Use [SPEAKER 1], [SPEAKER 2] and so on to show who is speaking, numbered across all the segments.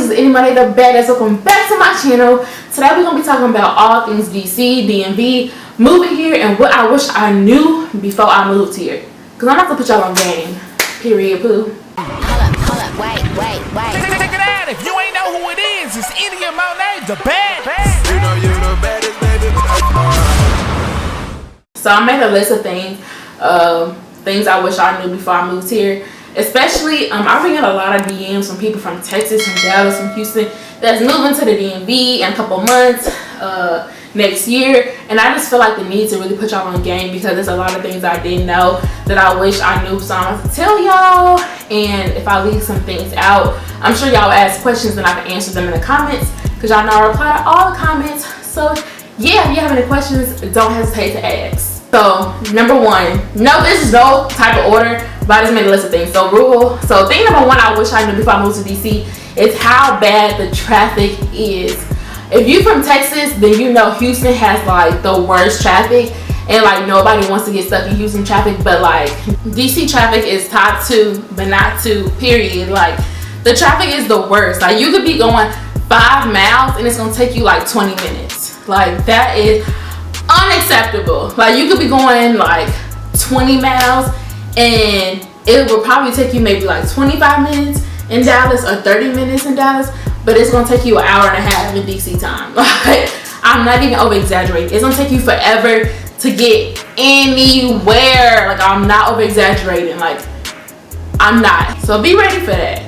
[SPEAKER 1] this is Monee the Badass. Welcome back to my channel. Today we're going to be talking about all things DC, DMV, moving here, and what I wish I knew before I moved here. Because I'm not going to put y'all on game. Period, poo.
[SPEAKER 2] Hold up, wait.
[SPEAKER 3] Check it out. If you ain't know who it is, it's Monee the Badass. You know you the baddest, baby.
[SPEAKER 1] So I made a list of things I wish I knew before I moved here. Especially, I've been getting a lot of DMs from people from Texas, from Dallas, from Houston that's moving to the DMV in a couple months next year. And I just feel like the need to really put y'all on game because there's a lot of things I didn't know that I wish I knew. So I'm going to tell y'all, and if I leave some things out, I'm sure y'all ask questions and I can answer them in the comments because y'all know I reply to all the comments. So yeah, if you have any questions, don't hesitate to ask. So number one, no, this is no type of order, but I just made a list of things. So thing number one I wish I knew before I moved to DC is how bad the traffic is. If you from Texas, then you know Houston has like the worst traffic, and like nobody wants to get stuck in Houston traffic, but like DC traffic is top 2 but not 2, period. Like the traffic is the worst. Like you could be going 5 miles and it's gonna take you like 20 minutes. Like that is unacceptable. Like you could be going like 20 miles and it will probably take you maybe like 25 minutes in Dallas or 30 minutes in Dallas, but it's gonna take you an hour and a half in DC time. Like I'm not even over exaggerating. It's gonna take you forever to get anywhere. Like I'm not over exaggerating. Like I'm not. So be ready for that.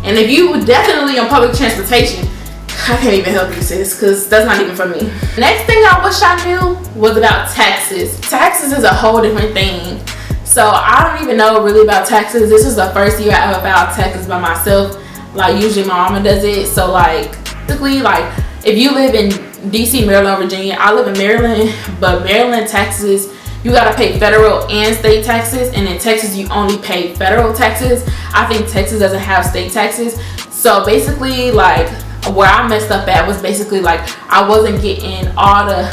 [SPEAKER 1] And if you definitely on public transportation, I can't even help you, sis, because that's not even for me. Next thing I wish I knew was about taxes. Taxes is a whole different thing. So I don't even know really about taxes. This is the first year I ever filed taxes by myself. Like usually my mama does it. So like basically, like if you live in DC, Maryland, Virginia, I live in Maryland, but Maryland taxes, you gotta pay federal and state taxes, and in Texas you only pay federal taxes. I think Texas doesn't have state taxes. So basically, like where I messed up at was basically like I wasn't getting all the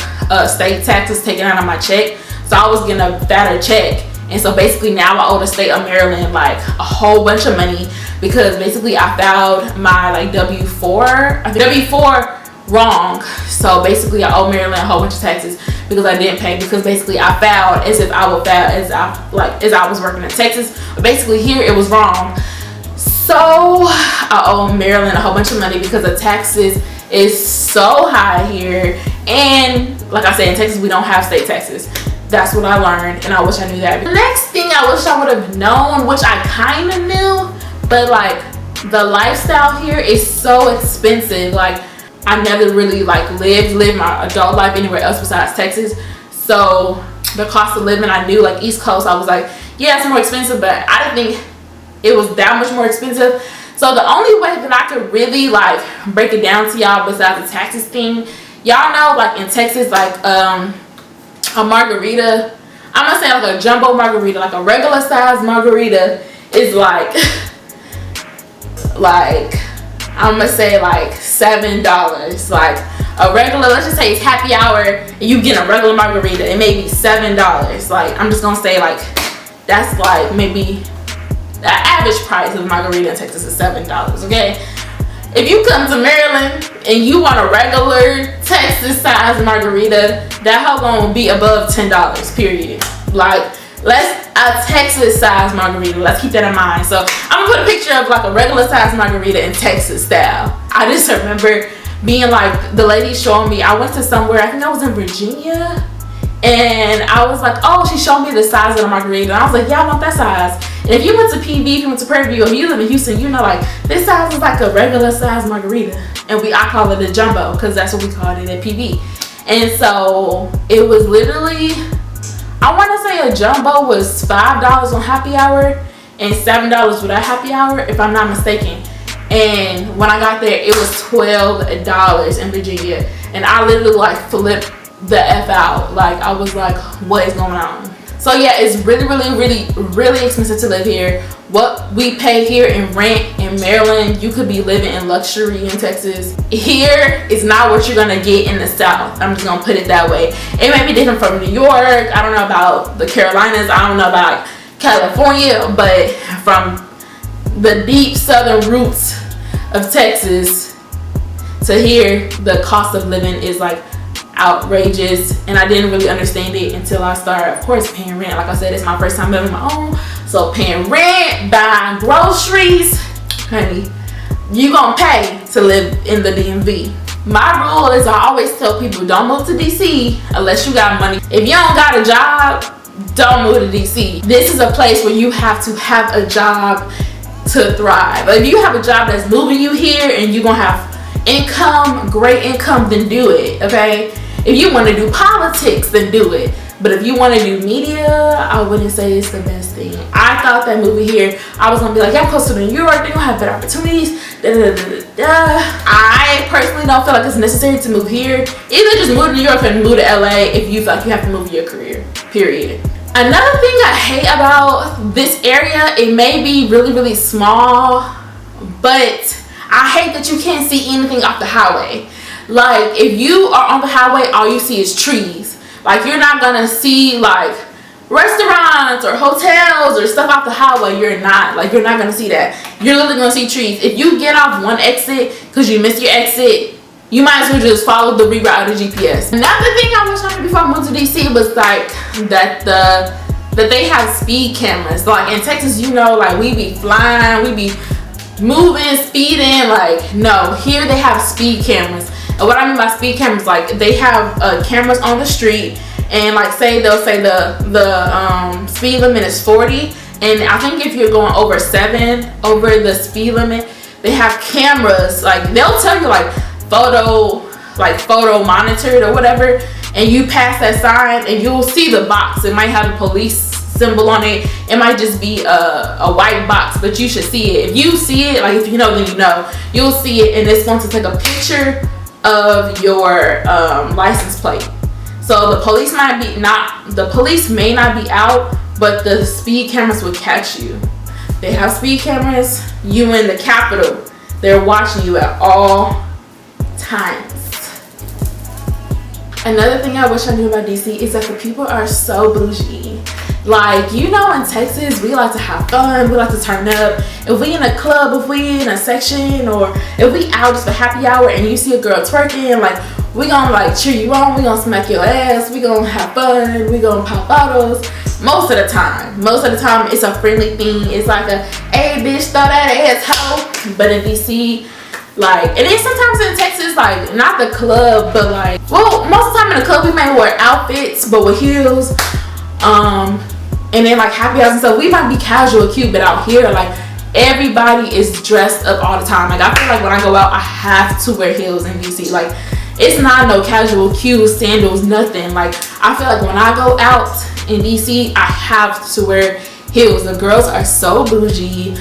[SPEAKER 1] state taxes taken out of my check, so I was getting a fatter check. And so basically now I owe the state of Maryland like a whole bunch of money because basically I filed my like W4 wrong. So basically I owe Maryland a whole bunch of taxes because I didn't pay, because basically I filed as if I would file as I was working in Texas, but basically here it was wrong. So I owe Maryland a whole bunch of money because the taxes is so high here, and like I said, in Texas we don't have state taxes. That's what I learned, and I wish I knew that. The next thing I wish I would have known, which I kind of knew, but like the lifestyle here is so expensive. Like I never really like lived my adult life anywhere else besides Texas, so the cost of living, I knew like East Coast, I was like, yeah, it's more expensive, but I didn't think it was that much more expensive. So the only way that I could really like break it down to y'all besides the taxes thing, y'all know like in Texas, like a margarita, I'm gonna say like a jumbo margarita, like a regular size margarita is like I'm gonna say like $7. Like a regular, let's just say it's happy hour and you get a regular margarita, it may be $7. Like I'm just gonna say like that's like maybe the average price of a margarita in Texas is $7, okay? If you come to Maryland and you want a regular Texas size margarita, that hoe gonna be above $10, period. Like, a Texas size margarita, let's keep that in mind. So I'm gonna put a picture of like a regular size margarita in Texas style. I just remember being like, the lady showing me, I went to somewhere, I think I was in Virginia, and I was like, oh, she showed me the size of the margarita, and I was like, yeah, I want that size. And if you went to PV, if you went to Prairie View, if you live in Houston, you know like this size is like a regular size margarita, and I call it a jumbo because that's what we called it at PV. And so it was literally, I want to say a jumbo was $5 on happy hour and $7 without happy hour, if I'm not mistaken. And when I got there, it was $12 in Virginia, and I literally like flipped the F out. Like I was like, what is going on? So yeah, it's really expensive to live here. What we pay here in rent in Maryland, you could be living in luxury in Texas. Here is not what you're gonna get in the South. I'm just gonna put it that way. It may be different from New York. I don't know about the Carolinas. I don't know about California, but from the deep southern roots of Texas, to here the cost of living is like outrageous, and I didn't really understand it until I started, of course, paying rent. Like I said, it's my first time living my own, so paying rent, buying groceries, honey, you gonna pay to live in the DMV. My rule is I always tell people, don't move to DC unless you got money. If you don't got a job, don't move to DC. This is a place where you have to have a job to thrive. If you have a job that's moving you here and you're gonna have income, great income, then do it, okay? If you want to do politics, then do it. But if you want to do media, I wouldn't say it's the best thing. I thought that moving here, I was gonna be like, yeah, I'm close to New York, they're gonna have better opportunities. I personally don't feel like it's necessary to move here. Either just move to New York or move to LA if you feel like you have to move your career, period. Another thing I hate about this area, it may be really, really small, but I hate that you can't see anything off the highway. Like, if you are on the highway, all you see is trees. Like, you're not gonna see like restaurants or hotels or stuff off the highway. You're not gonna see that. You're literally gonna see trees. If you get off one exit because you missed your exit, you might as well just follow the reroute of GPS. Another thing I wish I knew before I moved to DC was like that they have speed cameras. Like in Texas, you know, like we be flying, we be moving, speeding. Like, no, here they have speed cameras. And what I mean by speed cameras, like they have cameras on the street, and like they'll say the speed limit is 40, and I think if you're going over the speed limit, they have cameras. Like they'll tell you like photo monitored or whatever, and you pass that sign and you'll see the box. It might have a police symbol on it. It might just be a white box, but you should see it. If you see it, like if you know, then you know, you'll see it, and it's going to take a picture of your license plate. So the police may not be out, but the speed cameras will catch you. They have speed cameras. You in the Capitol, they're watching you at all times. Another thing I wish I knew about DC is that the people are so bougie. Like, you know, in Texas, we like to have fun, we like to turn up. If we in a club, if we in a section, or if we out just for happy hour and you see a girl twerking, like, we gonna like cheer you on, we gonna smack your ass, we gonna have fun, we gonna pop bottles. Most of the time it's a friendly thing. It's like a, hey bitch, throw that ass hoe. But in DC, like, and then sometimes in Texas, like, not the club, but like, well, most of the time in the club we may wear outfits but with heels, and then like happy hours and stuff, we might be casual cute, but out here, like, everybody is dressed up all the time. Like, I feel like when I go out, I have to wear heels in DC. Like, it's not no casual cute sandals, nothing. Like, I feel like when I go out in DC, I have to wear heels. The girls are so bougie.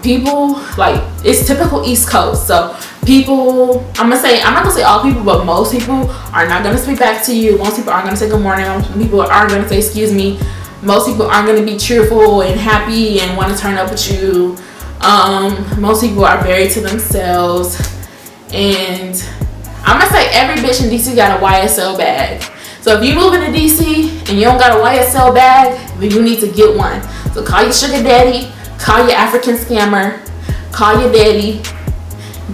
[SPEAKER 1] People, like, it's typical East Coast. So people, I'm not gonna say all people, but most people are not gonna speak back to you. Most people aren't gonna say good morning. Most people aren't gonna say excuse me. Most people aren't gonna be cheerful and happy and want to turn up with you. Most people are very to themselves. And I'm gonna say every bitch in DC got a YSL bag. So if you move into DC and you don't got a YSL bag, then you need to get one. So call your sugar daddy, call your African scammer, call your daddy,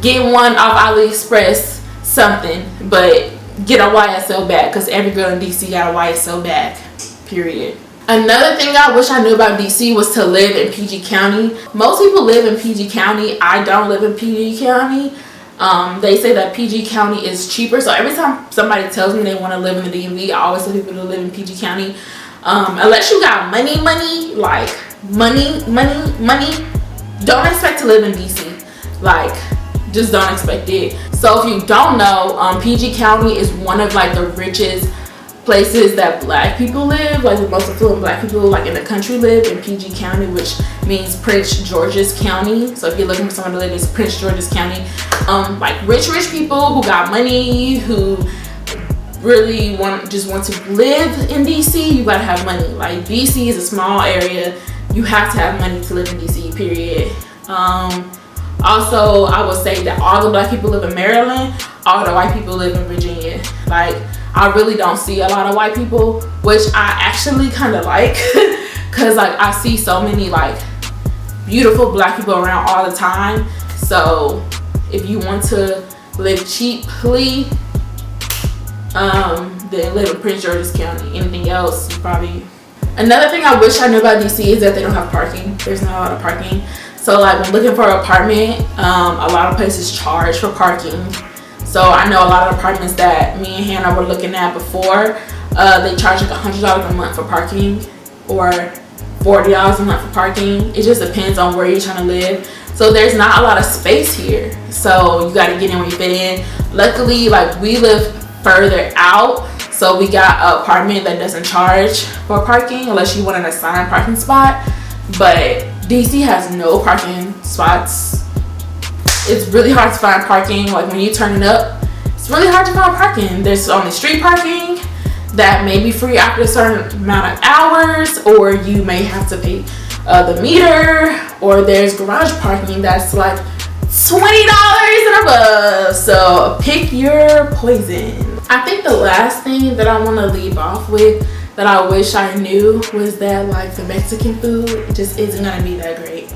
[SPEAKER 1] get one off AliExpress, something, but get a YSL bag, because every girl in DC got a YSL bag, period. Another thing I wish I knew about DC was to live in PG County. Most people live in PG County. I don't live in PG County. They say that PG County is cheaper. So every time somebody tells me they want to live in the DMV, I always tell people to live in PG County. Unless you got money, don't expect to live in DC. Like, just don't expect it. So if you don't know, PG County is one of like the richest places that black people live. Like, the most affluent black people like in the country live in PG County, which means Prince George's County. So if you're looking for someone to live in Prince George's County, like rich people who got money, who really want to live in DC, you gotta have money. Like, DC is a small area. You have to have money to live in DC, period. Also, I would say that all the black people live in Maryland, all the white people live in Virginia. Like, I really don't see a lot of white people, which I actually kind of like, because like I see so many like beautiful black people around all the time. So if you want to live cheaply than live in Prince George's County. Anything else, you probably... Another thing I wish I knew about DC is that they don't have parking. There's not a lot of parking. So like when looking for an apartment, a lot of places charge for parking. So I know a lot of apartments that me and Hannah were looking at before, they charge like $100 a month for parking or $40 a month for parking. It just depends on where you're trying to live. So there's not a lot of space here. So you got to get in where you fit in. Luckily, like we live further out. So we got an apartment that doesn't charge for parking unless you want an assigned parking spot. But DC has no parking spots. It's really hard to find parking. Like when you turn it up, it's really hard to find parking. There's only street parking that may be free after a certain amount of hours, or you may have to pay the meter, or there's garage parking that's like $20 and above. So pick your poison. I think the last thing that I want to leave off with that I wish I knew was that like the Mexican food just isn't gonna be that great,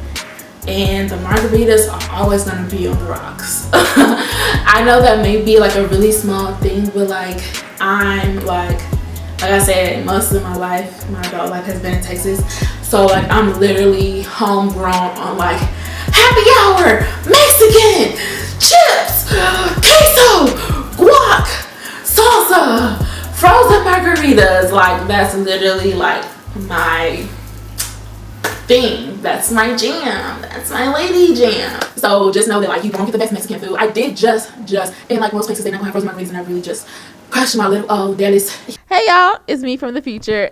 [SPEAKER 1] and the margaritas are always gonna be on the rocks. I know that may be like a really small thing, but like I'm like I said, most of my life, my adult life has been in Texas, so like I'm literally homegrown on like happy hour, Mexican, chips, queso, guac, salsa, frozen margaritas. Like that's literally like my thing. That's my jam. That's my lady jam. So just know that like you won't get the best Mexican food. I did just and like most places they don't have frozen margaritas, and I really just crushed my little delis.
[SPEAKER 4] Hey y'all, it's me from the future.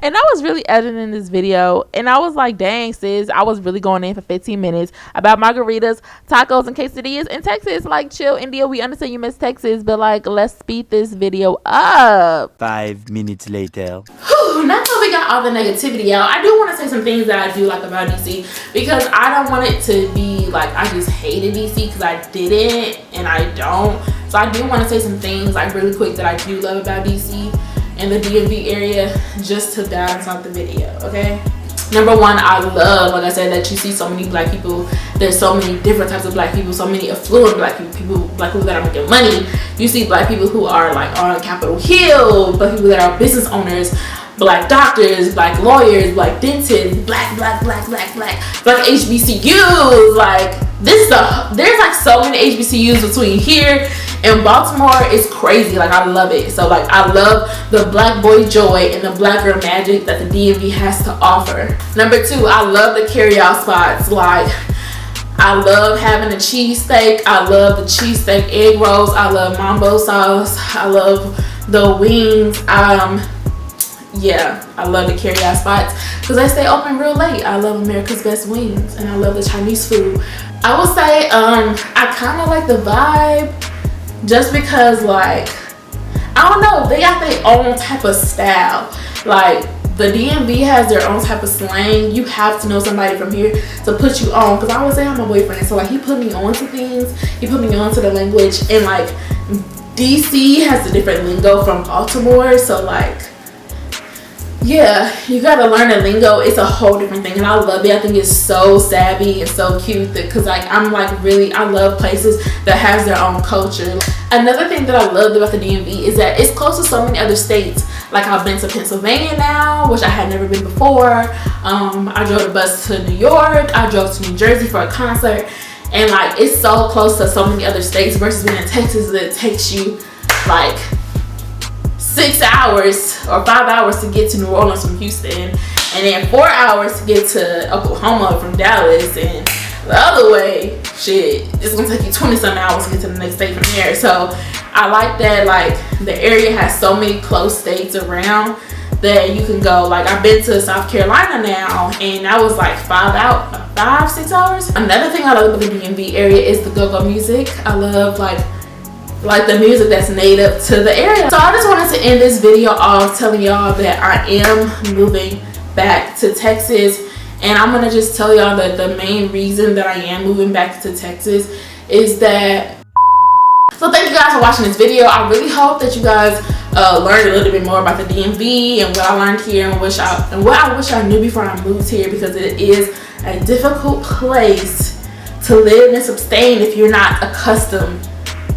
[SPEAKER 4] And I was really editing this video and I was like, dang sis, I was really going in for 15 minutes about margaritas, tacos, and quesadillas in Texas. Like chill, India, we understand you miss Texas, but like let's speed this video up.
[SPEAKER 5] 5 minutes later.
[SPEAKER 1] Whew, now that we got all the negativity out, I do want to say some things that I do like about DC, because I don't want it to be like I just hated DC, because I didn't and I don't. So I do want to say some things like really quick that I do love about DC and the DMV area, just to balance out the video, okay? Number one, I love, like I said, that you see so many black people. There's so many different types of black people, so many affluent black people that are making money. You see black people who are like on Capitol Hill, black people that are business owners, black doctors, black lawyers, black dentists, black HBCUs. Like there's like so many HBCUs between here and Baltimore. It's crazy. Like I love it. So like I love the black boy joy and the black girl magic that the DMV has to offer. Number two, I love the carry out spots. Like I love having a cheesesteak. I love the cheesesteak egg rolls. I love mambo sauce. I love the wings. Yeah, I love the carry out spots because they stay open real late. I love America's Best Wings, and I love the Chinese food. I will say I kind of like the vibe just because like I don't know, they got their own type of style. Like the DMV has their own type of slang. You have to know somebody from here to put you on, because I always say I'm my boyfriend, so like he put me on to things, he put me on to the language, and like DC has a different lingo from Baltimore, so like yeah, you gotta learn the lingo. It's a whole different thing, and I love it. I think it's so savvy and so cute because like I'm like really, I love places that has their own culture. Another thing that I loved about the DMV is that it's close to so many other states. Like I've been to Pennsylvania now, which I had never been before. I drove the bus to New York. I drove to New Jersey for a concert, and like it's so close to so many other states versus being in Texas that it takes you like 6 hours or 5 hours to get to New Orleans from Houston, and then 4 hours to get to Oklahoma from Dallas, and the other way, shit, it's gonna take you 20-something hours to get to the next state from there. So I like that like the area has so many close states around that you can go. Like I've been to South Carolina now, and that was like 5-6 hours. Another thing I love about the DMV area is the go-go music. I love like the music that's native to the area. So I just wanted to end this video off telling y'all that I am moving back to Texas, and I'm gonna just tell y'all that the main reason that I am moving back to Texas is that. So thank you guys for watching this video. I really hope that you guys learned a little bit more about the DMV and what I learned here, and what I wish I knew before I moved here, because it is a difficult place to live and sustain if you're not accustomed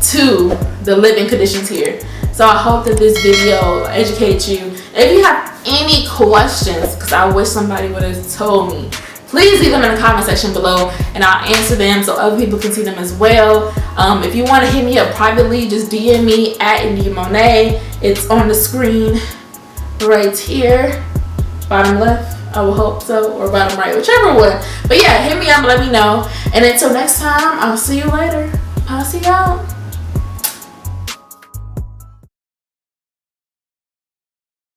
[SPEAKER 1] to the living conditions here. So I hope that this video educates you. If you have any questions, because I wish somebody would have told me, please leave them in the comment section below and I'll answer them so other people can see them as well. If you want to hit me up privately, just DM me at Monee. It's on the screen right here, bottom left, I will hope so, or bottom right, whichever one. But yeah, hit me up and let me know. And until next time, I'll see you later. I'll see y'all.